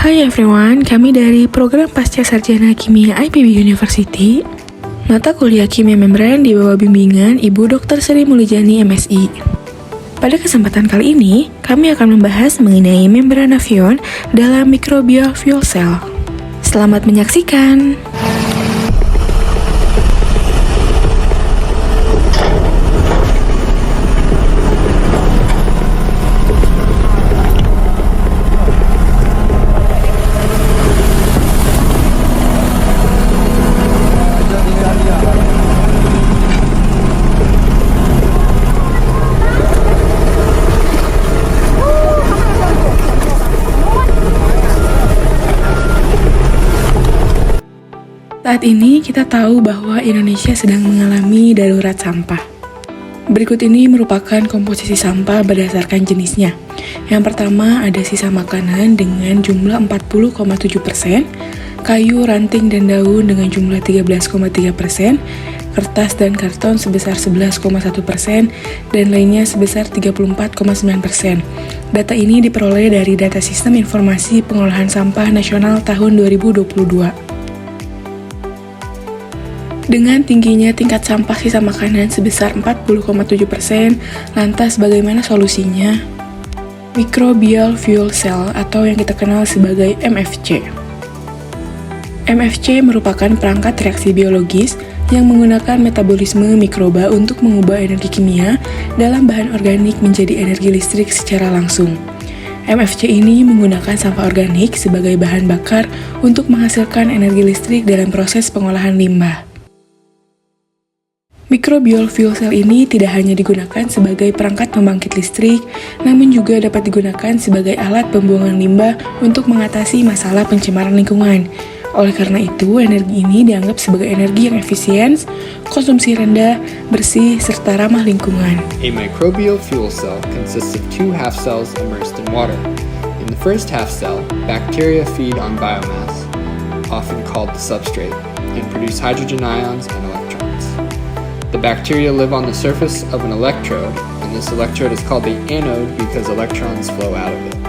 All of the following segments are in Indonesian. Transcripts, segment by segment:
Hai everyone, kami dari program Pasca Sarjana Kimia IPB University. Mata kuliah Kimia Membran di bawah bimbingan Ibu Dr. Sri Mulyani MSI. Pada kesempatan kali ini, kami akan membahas mengenai membran Nafion dalam microbial fuel cell. Selamat menyaksikan! Saat ini kita tahu bahwa Indonesia sedang mengalami darurat sampah. Berikut ini merupakan komposisi sampah berdasarkan jenisnya. Yang pertama ada sisa makanan dengan jumlah 40,7%, kayu, ranting, dan daun dengan jumlah 13,3%, kertas dan karton sebesar 11,1%, dan lainnya sebesar 34,9%. Data ini diperoleh dari Data Sistem Informasi Pengolahan Sampah Nasional tahun 2022. Dengan tingginya tingkat sampah sisa makanan sebesar 40,7%, lantas bagaimana solusinya? Microbial fuel cell atau yang kita kenal sebagai MFC. MFC merupakan perangkat reaksi biologis yang menggunakan metabolisme mikroba untuk mengubah energi kimia dalam bahan organik menjadi energi listrik secara langsung. MFC ini menggunakan sampah organik sebagai bahan bakar untuk menghasilkan energi listrik dalam proses pengolahan limbah. Microbial fuel cell ini tidak hanya digunakan sebagai perangkat pembangkit listrik, namun juga dapat digunakan sebagai alat pembuangan limbah untuk mengatasi masalah pencemaran lingkungan. Oleh karena itu, energi ini dianggap sebagai energi yang efisien, konsumsi rendah, bersih, serta ramah lingkungan. A microbial fuel cell consists of two half cells immersed in water. In the first half cell, bacteria feed on biomass, often called the substrate, and produce hydrogen ions and electrons. The bacteria live on the surface of an electrode, and this electrode is called the anode because electrons flow out of it.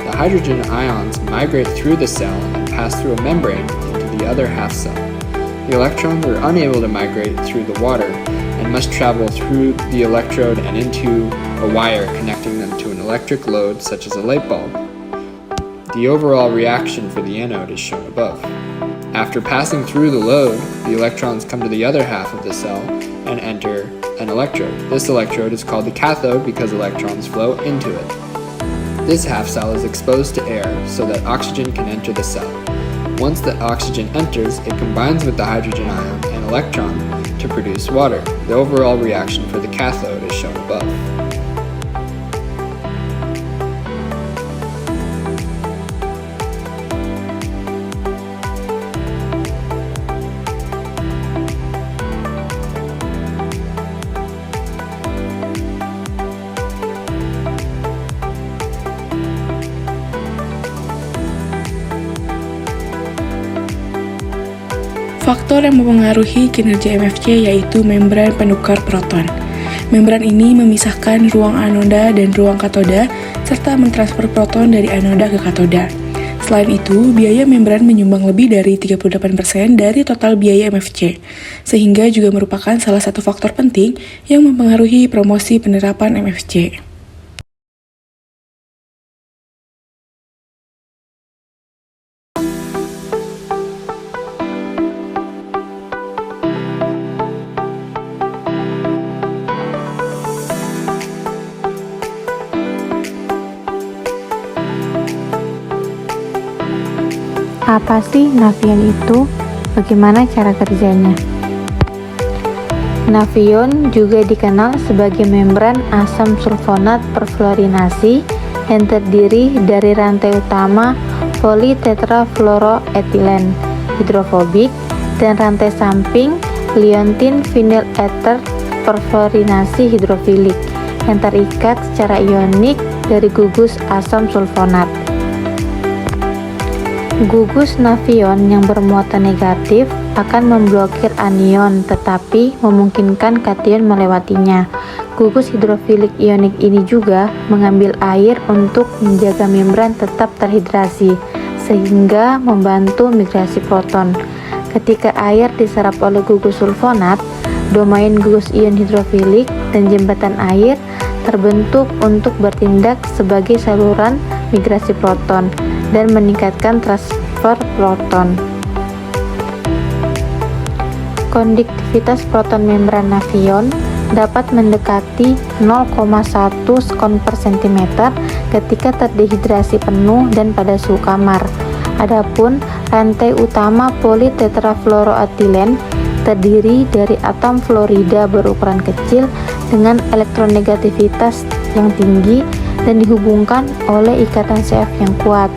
The hydrogen ions migrate through the cell and pass through a membrane into the other half cell. The electrons are unable to migrate through the water and must travel through the electrode and into a wire connecting them to an electric load such as a light bulb. The overall reaction for the anode is shown above. After passing through the load, the electrons come to the other half of the cell and enter an electrode. This electrode is called the cathode because electrons flow into it. This half cell is exposed to air so that oxygen can enter the cell. Once the oxygen enters, it combines with the hydrogen ion and electron to produce water. The overall reaction for the cathode is shown above. Faktor yang mempengaruhi kinerja MFC yaitu membran penukar proton. Membran ini memisahkan ruang anoda dan ruang katoda, serta mentransfer proton dari anoda ke katoda. Selain itu, biaya membran menyumbang lebih dari 38% dari total biaya MFC, sehingga juga merupakan salah satu faktor penting yang mempengaruhi promosi penerapan MFC. Apa sih Nafion itu? Bagaimana cara kerjanya? Nafion juga dikenal sebagai membran asam sulfonat perfluorinasi yang terdiri dari rantai utama politetrafluoroetilen hidrofobik dan rantai samping liontin vinyl ether perfluorinasi hidrofilik yang terikat secara ionik dari gugus asam sulfonat. Gugus Nafion yang bermuatan negatif akan memblokir anion tetapi memungkinkan kation melewatinya. Gugus hidrofilik ionik ini juga mengambil air untuk menjaga membran tetap terhidrasi sehingga membantu migrasi proton. Ketika air diserap oleh gugus sulfonat, domain gugus ion hidrofilik dan jembatan air terbentuk untuk bertindak sebagai saluran migrasi proton dan meningkatkan transfer proton. Konduktivitas proton membran nafion dapat mendekati 0,1 skon per cm ketika terdehidrasi penuh dan pada suhu kamar. Adapun rantai utama politetrafluoroetilen terdiri dari atom fluorida berukuran kecil dengan elektronegativitas yang tinggi dan dihubungkan oleh ikatan CF yang kuat,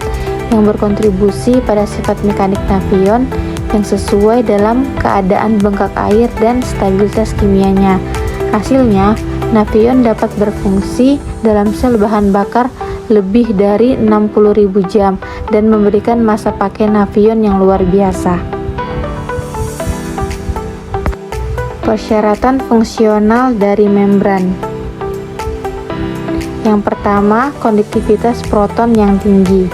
yang berkontribusi pada sifat mekanik nafion yang sesuai dalam keadaan bengkak air dan stabilitas kimianya. Hasilnya, nafion dapat berfungsi dalam sel bahan bakar lebih dari 60.000 jam dan memberikan masa pakai nafion yang luar biasa. Persyaratan fungsional dari membran. Yang pertama, konduktivitas proton yang tinggi.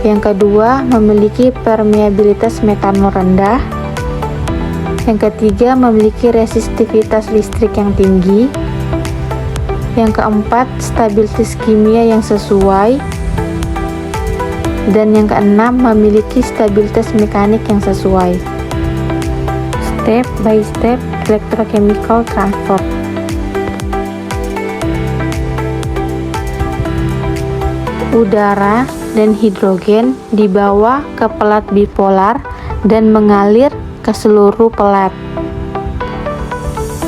Yang kedua, memiliki permeabilitas metanol rendah. Yang ketiga, memiliki resistivitas listrik yang tinggi. Yang keempat, stabilitas kimia yang sesuai. Dan yang keenam, memiliki stabilitas mekanik yang sesuai. Step by step electrochemical transfer. Udara dan hidrogen dibawa ke pelat bipolar dan mengalir ke seluruh pelat.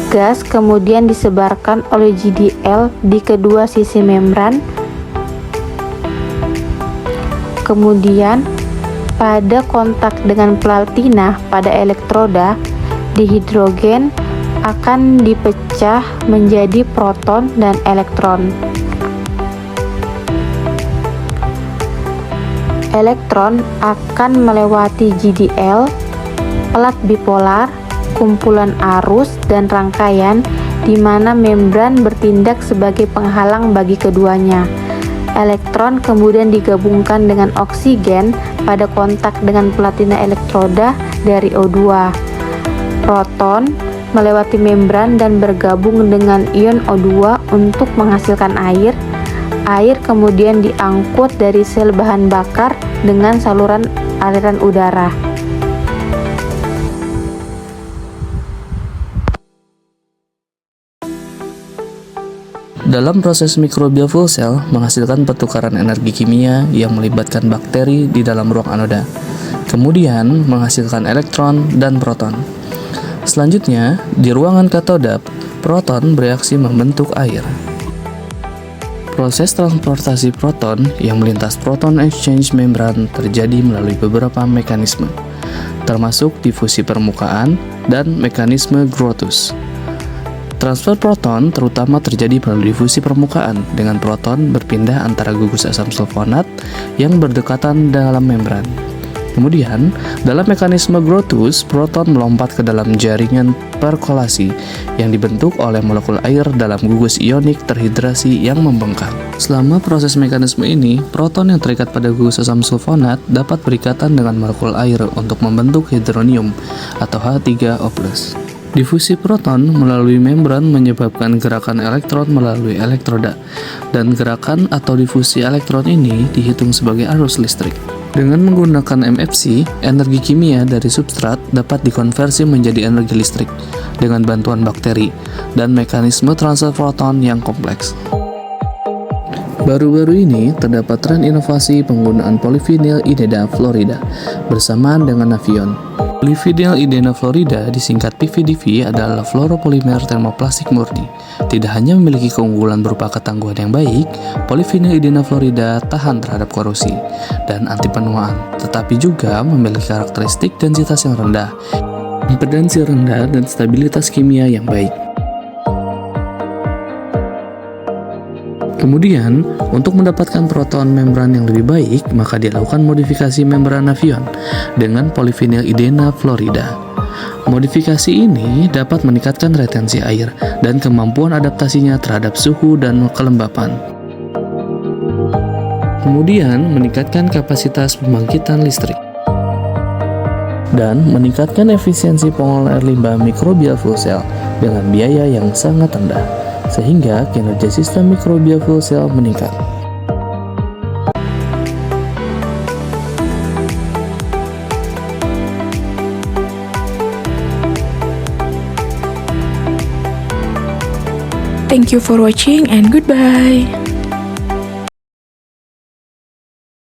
Gas kemudian disebarkan oleh GDL di kedua sisi membran. Kemudian, pada kontak dengan platina pada elektroda, dihidrogen akan dipecah menjadi proton dan elektron. Elektron akan melewati GDL, pelat bipolar, kumpulan arus, dan rangkaian di mana membran bertindak sebagai penghalang bagi keduanya. Elektron kemudian digabungkan dengan oksigen pada kontak dengan platina elektroda dari O2. Proton melewati membran dan bergabung dengan ion O2 untuk menghasilkan air. Air kemudian diangkut dari sel bahan bakar dengan saluran aliran udara. Dalam proses mikrobial fuel cell menghasilkan pertukaran energi kimia yang melibatkan bakteri di dalam ruang anoda, kemudian menghasilkan elektron dan proton. Selanjutnya, di ruangan katoda, proton bereaksi membentuk air. Proses transportasi proton yang melintas proton exchange membran terjadi melalui beberapa mekanisme, termasuk difusi permukaan dan mekanisme Grotthuss. Transfer proton terutama terjadi melalui difusi permukaan dengan proton berpindah antara gugus asam sulfonat yang berdekatan dalam membran. Kemudian, dalam mekanisme Grotthuss, proton melompat ke dalam jaringan perkolasi yang dibentuk oleh molekul air dalam gugus ionik terhidrasi yang membengkak. Selama proses mekanisme ini, proton yang terikat pada gugus asam sulfonat dapat berikatan dengan molekul air untuk membentuk hidronium atau H3O+. Difusi proton melalui membran menyebabkan gerakan elektron melalui elektroda, dan gerakan atau difusi elektron ini dihitung sebagai arus listrik. Dengan menggunakan MFC, energi kimia dari substrat dapat dikonversi menjadi energi listrik dengan bantuan bakteri dan mekanisme transfer proton yang kompleks. Baru-baru ini terdapat tren inovasi penggunaan polyvinyl idena fluorida bersamaan dengan nafion. Polyvinyl idena fluorida disingkat PVDF adalah fluoropolimer termoplastik murni. Tidak hanya memiliki keunggulan berupa ketangguhan yang baik, polyvinyl idena fluorida tahan terhadap korosi dan anti penuaan, tetapi juga memiliki karakteristik densitas yang rendah, impedansi rendah, dan stabilitas kimia yang baik. Kemudian, untuk mendapatkan proton membran yang lebih baik, maka dilakukan modifikasi membran nafion dengan polyvinyl idena fluorida. Modifikasi ini dapat meningkatkan retensi air dan kemampuan adaptasinya terhadap suhu dan kelembapan. kemudian meningkatkan kapasitas pembangkitan listrik, dan meningkatkan efisiensi pengolahan air limbah mikrobial fuel cell dengan biaya yang sangat rendah, sehingga kinerja sistem mikrobial fuel cell meningkat. Thank you for watching and goodbye.